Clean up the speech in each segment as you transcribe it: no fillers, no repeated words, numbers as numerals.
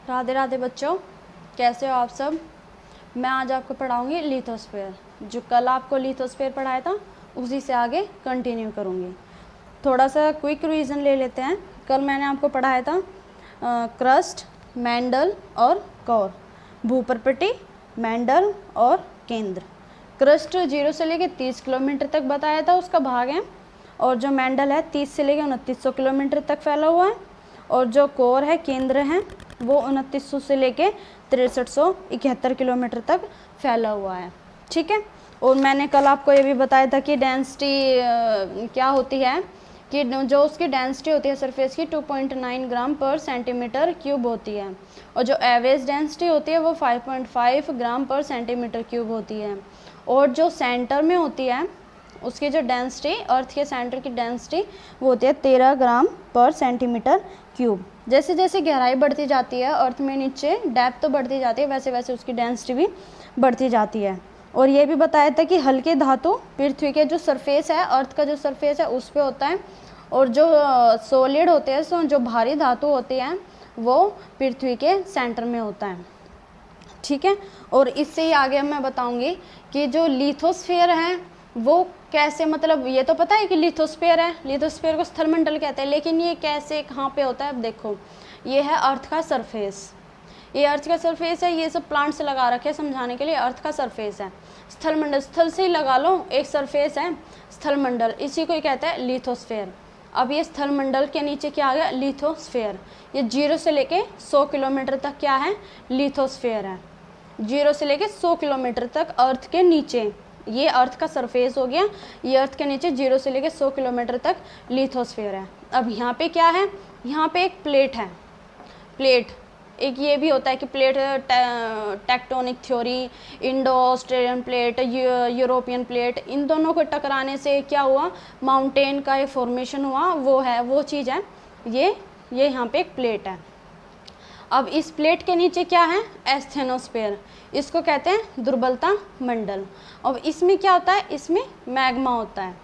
राधे राधे बच्चों, कैसे हो आप सब। मैं आज आपको पढ़ाऊंगी लिथोस्फीयर। जो कल आपको लिथोस्फीयर पढ़ाया था उसी से आगे कंटिन्यू करूंगी। थोड़ा सा क्विक रिवीजन ले लेते हैं। कल मैंने आपको पढ़ाया था क्रस्ट, मैंडल और कोर, भूपर्पटी, मैंडल और केंद्र। क्रस्ट 0 से लेकर 30 किलोमीटर तक बताया था उसका भाग है, और जो मैंडल है 30 से लेकर 2900 किलोमीटर तक फैला हुआ है, और जो कोर है, केंद्र है, वो 2900 से लेके 6371 किलोमीटर तक फैला हुआ है। ठीक है। और मैंने कल आपको ये भी बताया था कि डेंसिटी क्या होती है, कि जो उसकी डेंसिटी होती है सरफेस की 2.9 ग्राम पर सेंटीमीटर क्यूब होती है, और जो एवरेज डेंसिटी होती है वो 5.5 ग्राम पर सेंटीमीटर क्यूब होती है। और जो सेंटर में होती है उसकी जो डेंसिटी, अर्थ के सेंटर की डेंसिटी, वो होती है 13 ग्राम पर सेंटीमीटर क्यूब। जैसे जैसे गहराई बढ़ती जाती है अर्थ में नीचे, डेप्थ तो बढ़ती जाती है, वैसे वैसे उसकी डेंसिटी भी बढ़ती जाती है। और ये भी बताया था कि हल्के धातु पृथ्वी के जो सरफेस है, अर्थ का जो सरफेस है उस पे होता है, और जो सॉलिड होते हैं, जो भारी धातु होती हैं, वो पृथ्वी के सेंटर में होता है। ठीक है। और इससे ही आगे मैं बताऊंगी कि जो लिथोस्फीयर है वो कैसे, मतलब ये तो पता है कि लिथोस्फीयर है, लिथोस्फीयर को स्थलमंडल कहते हैं, लेकिन ये कैसे कहाँ पे होता है। अब देखो, ये है अर्थ का सरफेस, ये अर्थ का सरफेस है, ये सब प्लांट से लगा रखे हैं समझाने के लिए। अर्थ का सरफेस है, स्थलमंडल स्थल से ही लगा लो, एक सरफेस है स्थलमंडल, इसी को ही कहते हैं लिथोस्फीयर। अब ये स्थलमंडल के नीचे क्या आ गया, लिथोस्फीयर। ये 0 से लेके 100 किलोमीटर तक क्या है, लिथोस्फीयर है। 0 से लेके 100 किलोमीटर तक अर्थ के नीचे, ये अर्थ का सरफेस हो गया, ये अर्थ के नीचे 0 से लेके 100 किलोमीटर तक लिथोस्फीयर है। अब यहाँ पे क्या है, यहाँ पे एक प्लेट है, प्लेट। एक ये भी होता है कि plate tectonic theory, Indo Australian plate, European plate, इन दोनों को टकराने से क्या हुआ, माउंटेन का ये फॉर्मेशन हुआ, वो है, वो चीज़ है ये यहाँ पे एक प्लेट है। अब इस प्लेट के नीचे क्या है, एस्थेनोस्फीयर, इसको कहते हैं दुर्बलता मंडल। अब इसमें क्या होता है, इसमें मैग्मा होता है,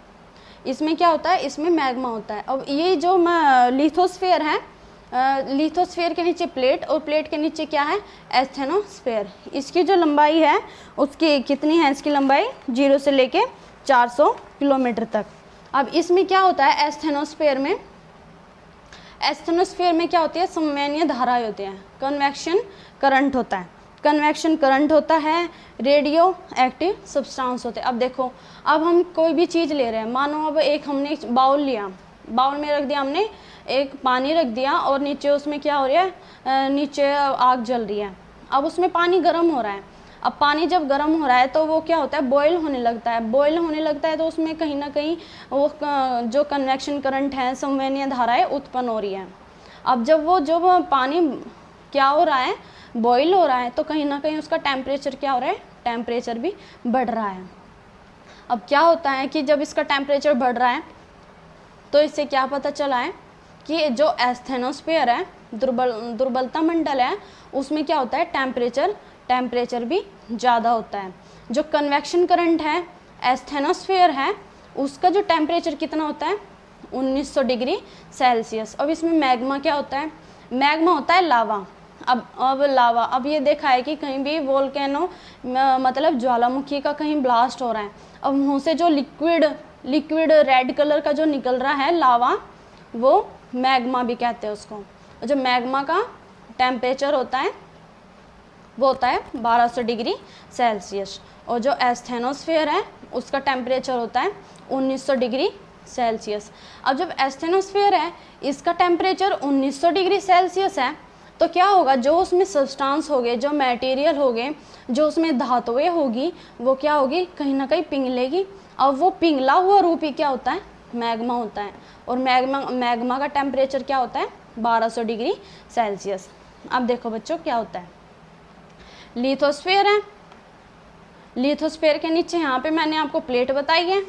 इसमें क्या होता है, इसमें मैग्मा होता है। अब ये जो लिथोस्फीयर है, लिथोस्फीयर के नीचे प्लेट, और प्लेट के नीचे क्या है, एस्थेनोस्फीयर। इसकी जो लंबाई है उसकी कितनी है, इसकी लंबाई 0 से लेके 400 किलोमीटर तक। अब इसमें क्या होता है, एस्थेनोस्फीयर में, एस्थेनोस्फीयर में क्या होती है, संवहनीय धाराएं होती हैं, कन्वेक्शन करंट होता है, कन्वेक्शन करंट होता है, रेडियो एक्टिव सब्सटेंस होते हैं। अब देखो, अब हम कोई भी चीज़ ले रहे हैं, मानो अब एक हमने बाउल लिया, बाउल में रख दिया हमने, एक पानी रख दिया, और नीचे उसमें क्या हो रहा है, नीचे आग जल रही है। अब उसमें पानी गर्म हो रहा है। अब पानी जब गर्म हो रहा है तो वो क्या होता है, बॉयल होने लगता है, बॉयल होने लगता है तो उसमें कहीं ना कहीं वो जो कन्वेक्शन करंट है, संवहनीय धाराएं उत्पन्न हो रही है। अब जब पानी क्या हो रहा है, बॉयल हो रहा है, तो कहीं ना कहीं उसका टेम्परेचर क्या हो रहा है, टेम्परेचर भी बढ़ रहा है। अब क्या होता है कि जब इसका टेम्परेचर बढ़ रहा है तो इससे क्या पता चला है कि जो एस्थेनोस्फीयर है, दुर्बलता मंडल है, उसमें क्या होता है, टेम्परेचर भी ज़्यादा होता है। जो कन्वेक्शन करंट है, एस्थेनोस्फीयर है, उसका जो टेम्परेचर कितना होता है, 1900 डिग्री सेल्सियस। अब इसमें मैग्मा क्या होता है, मैग्मा होता है लावा। अब लावा, अब ये देखा है कि कहीं भी वोल्केनो मतलब ज्वालामुखी का कहीं ब्लास्ट हो रहा है, अब मुँह से जो लिक्विड रेड कलर का जो निकल रहा है लावा, वो मैग्मा भी कहते हैं उसको। जो मैग्मा का टेम्परेचर होता है वो होता है 1200 डिग्री सेल्सियस, और जो एस्थेनोस्फीयर है उसका टेम्परेचर होता है 1900 डिग्री सेल्सियस। अब जब एस्थेनोस्फीयर है, इसका टेम्परेचर 1900 डिग्री सेल्सियस है, तो क्या होगा, जो उसमें सब्सटेंस हो गए, जो मटेरियल हो गए, जो उसमें धातुएं होगी, वो क्या होगी, कहीं ना कहीं पिघलेगी। अब वो पिघला हुआ रूप ही क्या होता है, मैग्मा होता है। और मैग्मा का टेम्परेचर क्या होता है, 1200 डिग्री सेल्सियस। अब देखो बच्चों क्या होता है, लिथोस्फीयर है, लिथोस्फीयर के नीचे यहाँ पे मैंने आपको प्लेट बताई है,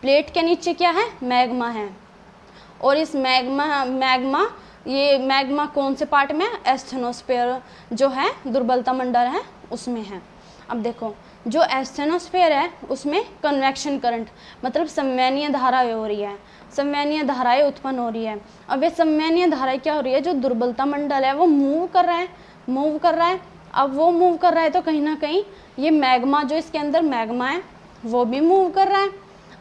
प्लेट के नीचे क्या है, मैग्मा है। और इस मैग्मा कौन से पार्ट में, एस्थेनोस्फीयर जो है दुर्बलता मंडल है उसमें है। अब देखो, जो एस्थेनोस्फीयर है उसमें कन्वेक्शन करंट मतलब संवहनीय धारा हो रही है, संवहनीय धाराएं उत्पन्न हो रही है। अब ये संवहनीय धाराएं क्या हो रही है, जो दुर्बलता मंडल है वो मूव कर रहा है। अब वो मूव कर रहा है तो कहीं ना कहीं ये मैग्मा, जो इसके अंदर मैग्मा है वो भी मूव कर रहा है।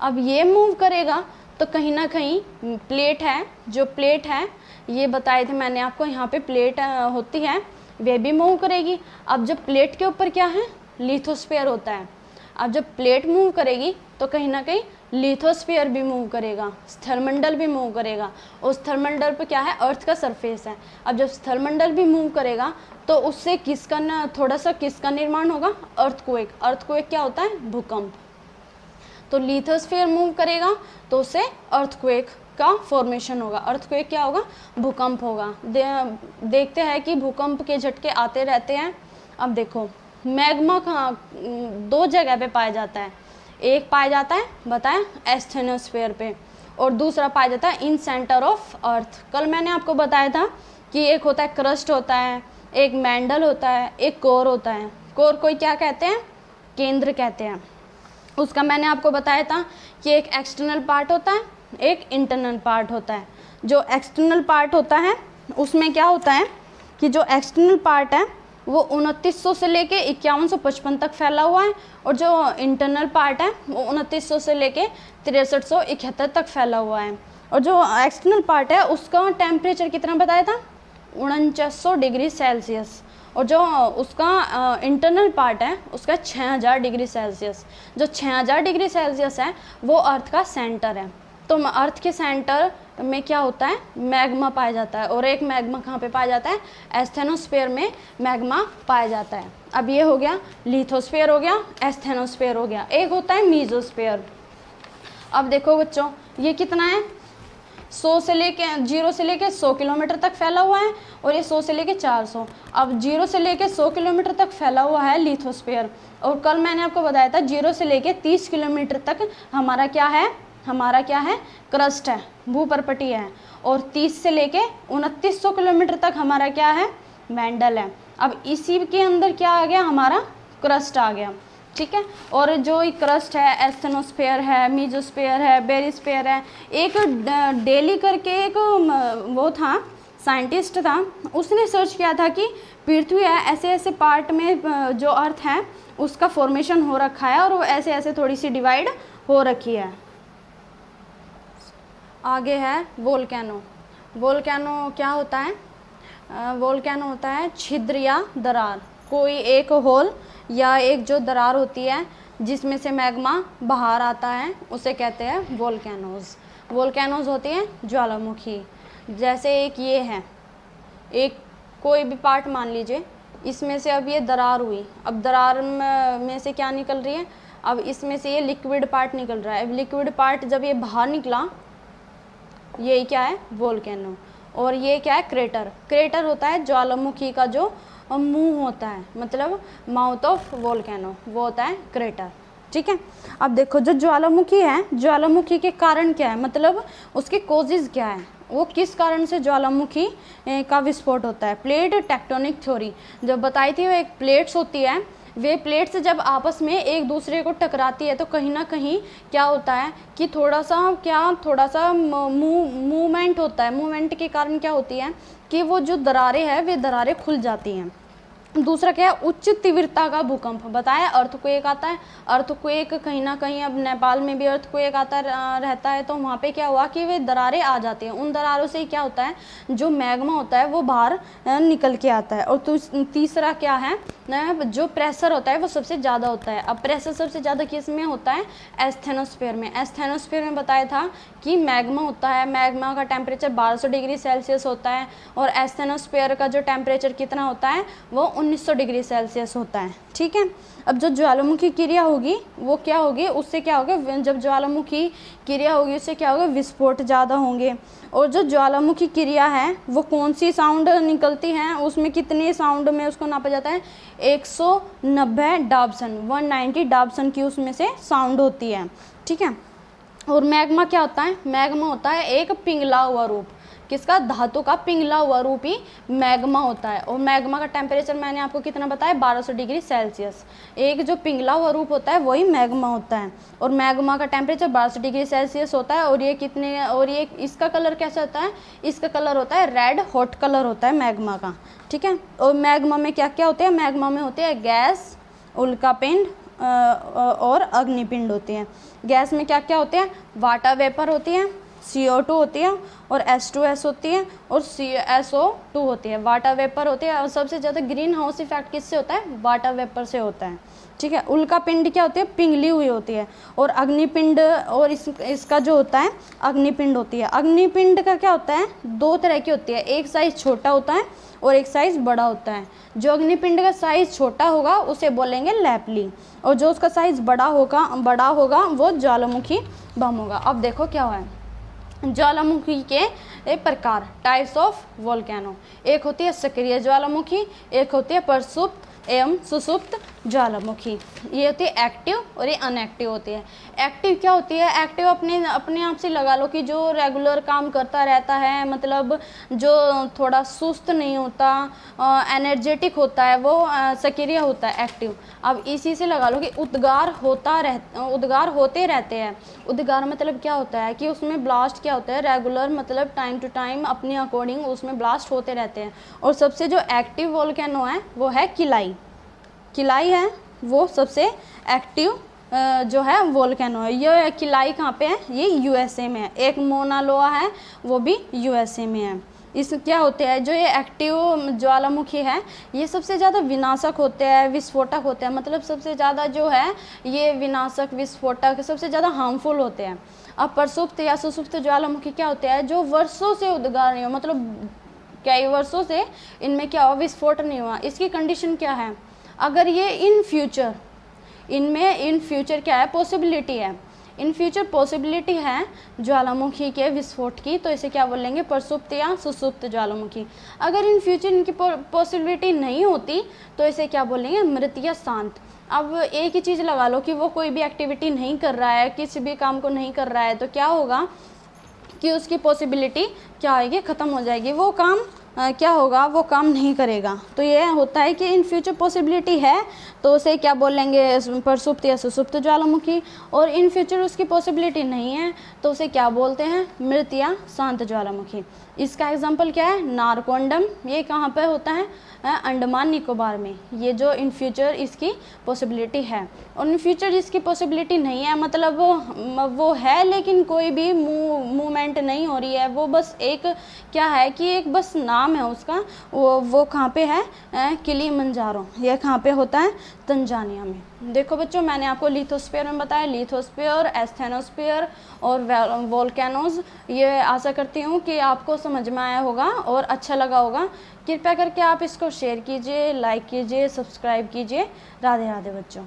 अब ये मूव करेगा तो कहीं ना कहीं प्लेट है, जो प्लेट है ये बताए थे मैंने आपको, यहाँ पे प्लेट होती है, वे भी मूव करेगी। अब जब प्लेट के ऊपर क्या है, लिथोस्फीयर होता है। अब जब प्लेट मूव करेगी तो कहीं ना कहीं लिथोस्फीयर भी मूव करेगा, स्थलमंडल भी मूव करेगा। और स्थलमंडल पे क्या है, अर्थ का सरफेस है। अब जब स्थलमंडल भी मूव करेगा तो उससे किसका निर्माण होगा, अर्थक्वेक। अर्थक्वेक क्या होता है, भूकंप। तो लिथोस्फीयर मूव करेगा तो उससे अर्थक्वेक का फॉर्मेशन होगा। अर्थक्वेक क्या होगा, भूकंप होगा। देखते हैं कि भूकंप के झटके आते रहते हैं। अब देखो मैग्मा कहाँ, दो जगह पे पाया जाता है। एक पाया जाता है बताया एस्थेनोस्फीयर पे, और दूसरा पाया जाता है इन सेंटर ऑफ अर्थ। कल मैंने आपको बताया था कि एक होता है क्रस्ट होता है, एक मैंडल होता है, एक कोर होता है। कोर को क्या कहते हैं, केंद्र कहते हैं। उसका मैंने आपको बताया था कि एक एक्सटर्नल पार्ट होता है, एक इंटरनल पार्ट होता है। जो एक्सटर्नल पार्ट होता है उसमें क्या होता है कि जो एक्सटर्नल पार्ट है वो 2900 से लेके 5155 तक फैला हुआ है, और जो इंटरनल पार्ट है वो 2900 से लेके 6371 तक फैला हुआ है। और जो एक्सटर्नल पार्ट है उसका टेम्परेचर कितना बताया था, 4900 डिग्री सेल्सियस। और जो उसका इंटरनल पार्ट है उसका 6000 डिग्री सेल्सियस। जो 6000 डिग्री सेल्सियस है वो अर्थ का सेंटर है। तो अर्थ के सेंटर में क्या होता है, मैग्मा पाया जाता है। और एक मैग्मा कहाँ पे पाया जाता है, एस्थेनोस्फीयर में मैग्मा पाया जाता है। अब ये हो गया लिथोस्फीयर, हो गया एस्थेनोस्फीयर, हो गया। एक होता है मीजोस्फीयर। अब देखो बच्चों ये कितना है, 0 से लेके 100 किलोमीटर तक फैला हुआ है, और ये 100 से लेके 400। अब 0 से लेके 100 किलोमीटर तक फैला हुआ है लिथोस्फीयर। और कल मैंने आपको बताया था 0 से लेके 30 किलोमीटर तक हमारा क्या है, क्रस्ट है, भूपर्पटी है। और 30 से लेके 2900 किलोमीटर तक हमारा क्या है, मैंडल है। अब इसी के अंदर क्या आ गया, हमारा क्रस्ट आ गया, ठीक है। और जो क्रस्ट है, एस्थेनोस्फीयर है, मीजोस्फीयर है, बेरिस्फीयर है। एक डेली करके एक वो था, साइंटिस्ट था, उसने सर्च किया था कि पृथ्वी है ऐसे ऐसे पार्ट में जो अर्थ है उसका फॉर्मेशन हो रखा है, और वो ऐसे ऐसे थोड़ी सी डिवाइड हो रखी है। आगे है वोल्केनो। वोल्केनो क्या होता है, वोल्केनो होता है छिद्र या दरार, कोई एक होल या एक जो दरार होती है जिसमें से मैग्मा बाहर आता है, उसे कहते हैं वोल्केनोज। वोल्केनोज होती हैं ज्वालामुखी। जैसे एक ये है, एक कोई भी पार्ट मान लीजिए, इसमें से अब ये दरार हुई। अब दरार में से क्या निकल रही है, अब इसमें से ये लिक्विड पार्ट निकल रहा है। अब लिक्विड पार्ट जब ये बाहर निकला, ये क्या है, वोल्केनो। और ये क्या है, क्रेटर। क्रेटर होता है ज्वालामुखी का जो मुंह होता है, मतलब माउथ ऑफ वोल्केनो, वो होता है क्रेटर, ठीक है। अब देखो जो ज्वालामुखी है, ज्वालामुखी के कारण क्या है, मतलब उसके कॉजेज क्या है, वो किस कारण से ज्वालामुखी का विस्फोट होता है। प्लेट टेक्टोनिक थ्योरी जब बताई थी, वो एक प्लेट्स होती है, वे प्लेट्स जब आपस में एक दूसरे को टकराती है तो कहीं ना कहीं क्या होता है कि थोड़ा सा मूवमेंट होता है। मूवमेंट के कारण क्या होती है कि वो जो दरारें हैं वे दरारें खुल जाती हैं। दूसरा क्या है, उच्च तीव्रता का भूकंप बताया, अर्थक्वेक आता है। अर्थक्वेक कहीं ना कहीं, अब नेपाल में भी अर्थक्वेक आता रहता है, तो वहाँ पे क्या हुआ कि वे दरारें आ जाती हैं। उन दरारों से क्या होता है, जो मैग्मा होता है वो बाहर निकल के आता है। और तीसरा क्या है, जो प्रेशर होता है वो सबसे ज़्यादा होता है। अब प्रेशर सबसे ज़्यादा किस में होता है, एस्थेनोस्फीयर में। एस्थेनोस्फीयर में बताया था कि मैग्मा होता है, मैग्मा का टेम्परेचर 1200 डिग्री सेल्सियस होता है, और एस्थेनोस्फीयर का जो टेम्परेचर कितना होता है वो 1900 डिग्री सेल्सियस होता है, ठीक है। अब जो ज्वालामुखी क्रिया होगी वो क्या होगी, उससे क्या होगा, जब ज्वालामुखी क्रिया होगी उससे क्या होगा, विस्फोट ज़्यादा होंगे। और जो ज्वालामुखी क्रिया है वो कौन सी साउंड निकलती है, उसमें कितने साउंड में उसको नापा जाता है, 190 डाबसन, 190 डाबसन की उसमें से साउंड होती है, ठीक है। और मैग्मा क्या होता है, मैग्मा होता है एक पिघला हुआ रूप। किसका, धातु का पिघला हुआ रूप ही मैग्मा होता है। और मैग्मा का टेम्परेचर मैंने आपको कितना बताया, 1200 डिग्री सेल्सियस। एक जो पिघला हुआ रूप होता है वही मैग्मा होता है, और मैग्मा का टेम्परेचर 1200 डिग्री सेल्सियस होता है। और ये कितने, और ये इसका कलर कैसा होता है, इसका कलर होता है रेड हॉट कलर होता है मैग्मा का, ठीक है। और मैग्मा में क्या क्या होते हैं, मैग्मा में होते हैं गैस, उल्कापिंड और अग्निपिंड होते हैं। गैस में क्या क्या होते हैं, वाटर वेपर होती है, CO2 होती है, और H2S होती है, और SO2 होती है। वाटर वेपर होती है, और सबसे ज़्यादा ग्रीन हाउस इफेक्ट किससे होता है, वाटर वेपर से होता है, ठीक है। उल्कापिंड क्या होती है, पिघली हुई होती है। और अग्निपिंड, और इसका जो होता है अग्निपिंड होती है। अग्निपिंड का क्या होता है, दो तरह की होती है, एक साइज़ छोटा होता है और एक साइज़ बड़ा होता है। जो अग्निपिंड का साइज़ छोटा होगा उसे बोलेंगे लैपली, और जो उसका साइज़ बड़ा होगा वो ज्वालामुखी बम होगा। अब देखो क्या हुआ है, ज्वालामुखी के प्रकार, टाइप्स ऑफ वोल्केनो। एक होती है सक्रिय ज्वालामुखी, एक होती है प्रसुप्त एवं सुसुप्त ज्वालामुखी। ये होती है एक्टिव और ये अनएक्टिव होती है। एक्टिव क्या होती है, एक्टिव अपने आप से लगा लो कि जो रेगुलर काम करता रहता है, मतलब जो थोड़ा सुस्त नहीं होता, एनर्जेटिक होता है, वो सक्रिय होता है एक्टिव। अब इसी से लगा लो कि उद्गार होते रहते हैं। उद्गार मतलब क्या होता है कि उसमें ब्लास्ट क्या होता है, रेगुलर मतलब टाइम टू टाइम अपने अकॉर्डिंग उसमें ब्लास्ट होते रहते हैं। और सबसे जो एक्टिव वोल्केनो है वो है किलाई है, वो सबसे एक्टिव जो है वोल्केनो है। ये किलाई कहाँ पे है, ये USA में है। एक मोना लोआ है, वो भी USA में है। इस क्या होते हैं, जो ये एक्टिव ज्वालामुखी है ये सबसे ज़्यादा विनाशक होते हैं, विस्फोटक होते हैं, मतलब सबसे ज़्यादा जो है ये विनाशक, विस्फोटक, सबसे ज़्यादा हार्मफुल होते हैं। अब प्रसुप्त या सुसुप्त ज्वालामुखी क्या होते हैं, जो वर्षों से उद्गार नहीं हो, मतलब कई वर्षों से इनमें क्या हुआ, विस्फोट नहीं हुआ। इसकी कंडीशन क्या है, अगर ये इन फ्यूचर क्या है, पॉसिबिलिटी है, इन फ्यूचर पॉसिबिलिटी है ज्वालामुखी के विस्फोट की, तो इसे क्या बोलेंगे, प्रसुप्त या सुसुप्त ज्वालामुखी। अगर इन फ्यूचर इनकी पॉसिबिलिटी नहीं होती तो इसे क्या बोलेंगे, मृत या शांत। अब एक ही चीज़ लगा लो कि वो कोई भी एक्टिविटी नहीं कर रहा है, किसी भी काम को नहीं कर रहा है, तो क्या होगा कि उसकी पॉसिबिलिटी क्या आएगी, ख़त्म हो जाएगी, वो काम क्या होगा, वो काम नहीं करेगा। तो ये होता है कि इन फ्यूचर पॉसिबिलिटी है तो उसे क्या बोलेंगे, प्रसुप्त या सुसुप्त ज्वालामुखी। और इन फ्यूचर उसकी पॉसिबिलिटी नहीं है तो उसे क्या बोलते हैं, मृत या शांत ज्वालामुखी। इसका एग्जांपल क्या है, नारकोंडम, ये कहाँ पे होता है, अंडमान निकोबार में। ये जो इन फ्यूचर इसकी पॉसिबिलिटी है, और इन फ्यूचर इसकी पॉसिबिलिटी नहीं है, मतलब वो है लेकिन कोई भी मूवमेंट नहीं हो रही है, वो बस एक क्या है कि एक बस नाम है उसका। वो कहाँ पे है, किलिमंजारो, ये कहाँ पे होता है, तंजानिया में। देखो बच्चों, मैंने आपको लिथोस्फीयर में बताया, लिथोस्फीयर, एस्थेनोस्फीयर और वोल्केनोज। ये आशा करती हूँ कि आपको समझ में आया होगा और अच्छा लगा होगा। कृपया करके आप इसको शेयर कीजिए, लाइक कीजिए, सब्सक्राइब कीजिए। राधे राधे बच्चों।